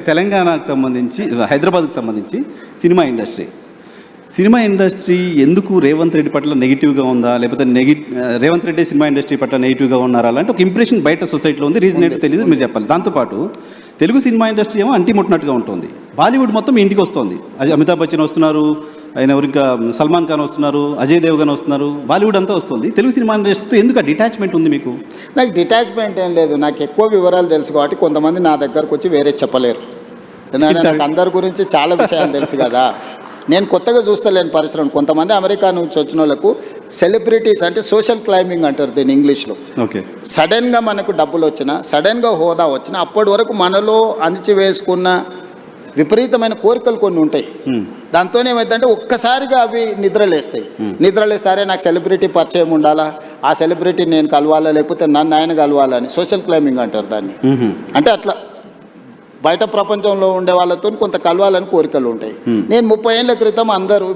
తెలంగాణకు సంబంధించి, హైదరాబాద్కు సంబంధించి సినిమా ఇండస్ట్రీ ఎందుకు రేవంత్ రెడ్డి పట్ల నెగిటివ్గా ఉందా, లేకపోతే రేవంత్ రెడ్డి సినిమా ఇండస్ట్రీ పట్ల నెగిటివ్గా ఉన్నారా అలాంటి ఒక ఇంప్రెషన్ బయట సొసైటీలో ఉంది. రీజన్ ఏంటో తెలియదు, మీరు చెప్పాలి. దాంతోపాటు తెలుగు సినిమా ఇండస్ట్రీ ఏమో అంటిముట్టినట్టుగా ఉంటుంది. బాలీవుడ్ మొత్తం ఇంటికి వస్తుంది. అమితాబ్ బచ్చన్ వస్తున్నారు, ఆయన ఇంకా సల్మాన్ ఖాన్ వస్తున్నారు, అజయ్ దేవ్గన్ వస్తున్నారు, బాలీవుడ్ అంతా వస్తుంది. తెలుగు సినిమా ఇండస్ట్రీతో ఎందుకు డిటాచ్మెంట్ ఉంది మీకు? నాకు డిటాచ్మెంట్ ఏం లేదు. నాకు ఎక్కువ వివరాలు తెలుసు కాబట్టి కొంతమంది నా దగ్గరకు వచ్చి వేరే చెప్పలేరు. ఎందుకంటే నాకు అందరి గురించి చాలా విషయాలు తెలుసు కదా. నేను కొత్తగా చూస్తలేను పరిశ్రమ. కొంతమంది అమెరికా నుంచి వచ్చిన వాళ్ళకు సెలబ్రిటీస్ అంటే సోషల్ క్లైంబింగ్ అంటారు దీన్ని ఇంగ్లీష్లో. ఓకే. సడన్గా మనకు డబ్బులు వచ్చినా, సడన్గా హోదా వచ్చినా, అప్పటి వరకు మనలో అణిచివేసుకున్న విపరీతమైన కోరికలు కొన్ని ఉంటాయి. దాంతో ఏమైందంటే ఒక్కసారిగా అవి నిద్రలేస్తే అరే నాకు సెలబ్రిటీ పరిచయం ఉండాలా, ఆ సెలబ్రిటీ నేను కలవాలా, లేకపోతే నన్ను ఆయన కలవాలా అని సోషల్ క్లైంబింగ్ అంటారు దాన్ని. అంటే అట్లా బయట ప్రపంచంలో ఉండే వాళ్ళతో కొంత కలవాలని కోరికలు ఉంటాయి. నేను 30 ఏళ్ళ క్రితం అందరూ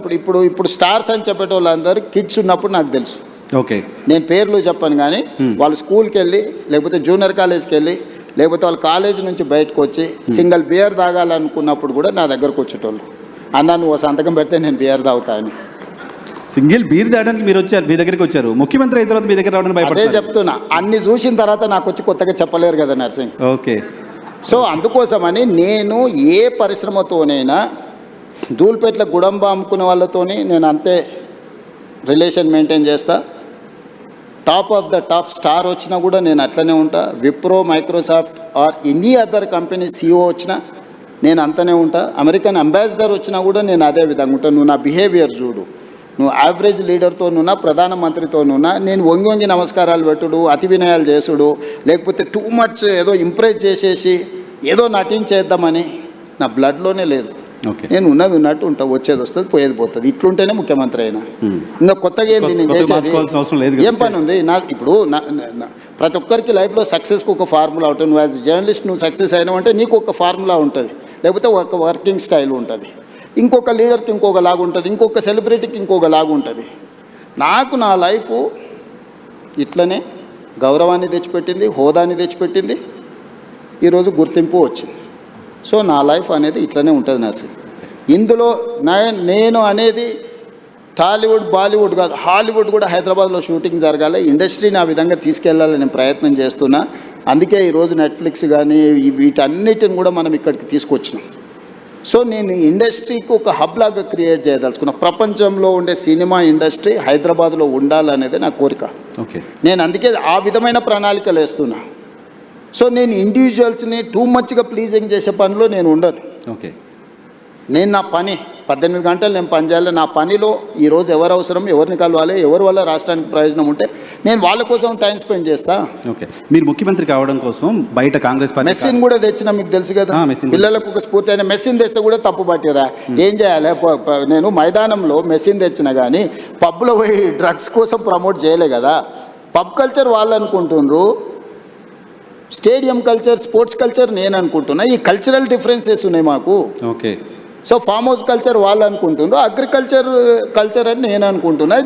ఇప్పుడు స్టార్స్ అని చెప్పేటోళ్ళు అందరూ కిడ్స్ ఉన్నప్పుడు నాకు తెలుసు. ఓకే. నేను పేర్లు చెప్పాను కానీ వాళ్ళు స్కూల్కి వెళ్ళి, లేకపోతే జూనియర్ కాలేజ్కి వెళ్ళి, లేకపోతే వాళ్ళ కాలేజ్ నుంచి బయటకు వచ్చి సింగిల్ బియర్ తాగాలనుకున్నప్పుడు కూడా నా దగ్గరకు వచ్చేటోళ్ళు. అన్న నువ్వు సంతకం పెడితే నేను బియర్ తాగుతా అని. సింగిల్ బీర్ తాగడానికి మీరు వచ్చారు, మీ దగ్గరికి వచ్చారు. ముఖ్యమంత్రి అయిన తర్వాత మీ దగ్గర రావడానికి అదే చెప్తున్నా. అన్ని చూసిన తర్వాత నాకు వచ్చి కొత్తగా చెప్పలేరు కదా నర్సింగ్. ఓకే. సో అందుకోసమని నేను ఏ పరిశ్రమతోనైనా ధూళిపేటల గుడంబ అమ్ముకునే వాళ్ళతోని నేను అంతే రిలేషన్ మెయింటైన్ చేస్తా. Top of the top star వచ్చినా కూడా నేను అట్లనే ఉంటా. Wipro, Microsoft or any other company CEO వచ్చినా నేను అంతనే ఉంటా. అమెరికన్ అంబాసిడర్ వచ్చినా కూడా నేను అదే విధంగా ఉంటాను. నువ్వు నా బిహేవియర్ చూడు, నువ్వు యావరేజ్ లీడర్తోనున్నా, ప్రధానమంత్రితోనున్నా నేను వంగి నమస్కారాలు పెట్టుడు, అతి వినయాలు చేసుడు, లేకపోతే టూ మచ్ ఏదో ఇంప్రెస్ చేసేసి ఏదో నటించేద్దామని నా బ్లడ్లోనే లేదు. నేను ఉన్నది ఉన్నట్టు ఉంటా, వచ్చేది వస్తుంది, పోయేది పోతుంది. ఇట్లుంటేనే ముఖ్యమంత్రి అయినా. ఇంకా కొత్తగా ఏంది నేను చేసేది? ఏం పని ఉంది ఇప్పుడు ప్రతి ఒక్కరికి లైఫ్లో సక్సెస్కి ఒక ఫార్ములా ఉంటుంది. నువ్వు యాజ్ జర్నలిస్ట్ నువ్వు సక్సెస్ అయినావు అంటే నీకు ఒక ఫార్ములా ఉంటుంది, లేకపోతే ఒక వర్కింగ్ స్టైల్ ఉంటుంది. ఇంకొక లీడర్కి ఇంకొక లాగా ఉంటుంది, ఇంకొక సెలబ్రిటీకి ఇంకొక లాగా ఉంటుంది. నాకు నా లైఫ్ ఇట్లనే గౌరవాన్ని తెచ్చిపెట్టింది, హోదాని తెచ్చిపెట్టింది, ఈరోజు గుర్తింపు వచ్చింది. సో నా లైఫ్ అనేది ఇట్లనే ఉంటుంది నర్సింగ్. ఇందులో నేను అనేది టాలీవుడ్, బాలీవుడ్ కాదు, హాలీవుడ్ కూడా హైదరాబాద్లో షూటింగ్ జరగాలి, ఇండస్ట్రీని ఆ విధంగా తీసుకెళ్లాలని నేను ప్రయత్నం చేస్తున్నా. అందుకే ఈరోజు నెట్ఫ్లిక్స్ కానీ వీటన్నిటిని కూడా మనం ఇక్కడికి తీసుకొచ్చినాం. సో నేను ఇండస్ట్రీకి ఒక హబ్ లాగా క్రియేట్ చేయదలుచుకున్నా. ప్రపంచంలో ఉండే సినిమా ఇండస్ట్రీ హైదరాబాద్లో ఉండాలనేది నా కోరిక. ఓకే. నేను అందుకే ఆ విధమైన ప్రణాళికలు వేస్తున్నా. సో నేను ఇండివిజువల్స్ని టూ మచ్గా ప్లీజింగ్ చేసే పనిలో నేను ఉండను. ఓకే. నేను నా పని 18 గంటలు నేను పని చేయాలి. నా పనిలో ఈరోజు ఎవరు అవసరం, ఎవరిని కలవాలి, ఎవరి వల్ల రాష్ట్రానికి ప్రయోజనం ఉంటే నేను వాళ్ళ కోసం టైం స్పెండ్ చేస్తా. ఓకే. మీరు ముఖ్యమంత్రి కావడం కోసం బయట కాంగ్రెస్ పార్టీ మెస్సిన్ కూడా తెచ్చిన మీకు తెలుసు కదా. పిల్లలకు ఒక స్ఫూర్తి అయిన మెస్సిన్ తెస్తే కూడా తప్పు పట్టిరా. ఏం చేయాలి? నేను మైదానంలో మెస్సిన్ తెచ్చిన కానీ పబ్లో పోయి డ్రగ్స్ కోసం ప్రమోట్ చేయలే కదా. పబ్ కల్చర్ వాళ్ళు అనుకుంటున్నారు, స్టేడియం కల్చర్, స్పోర్ట్స్ కల్చర్ నేను అనుకుంటున్నా. ఈ కల్చరల్ డిఫరెన్సెస్ ఉన్నాయి మాకు. Okay. So farm house culture వాళ్ళు అనుకుంటున్నారు, అగ్రికల్చర్ అని నేను అనుకుంటున్నా.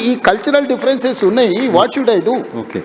ఈ కల్చరల్ డిఫరెన్సెస్ ఉన్నాయి. What should I do? Okay.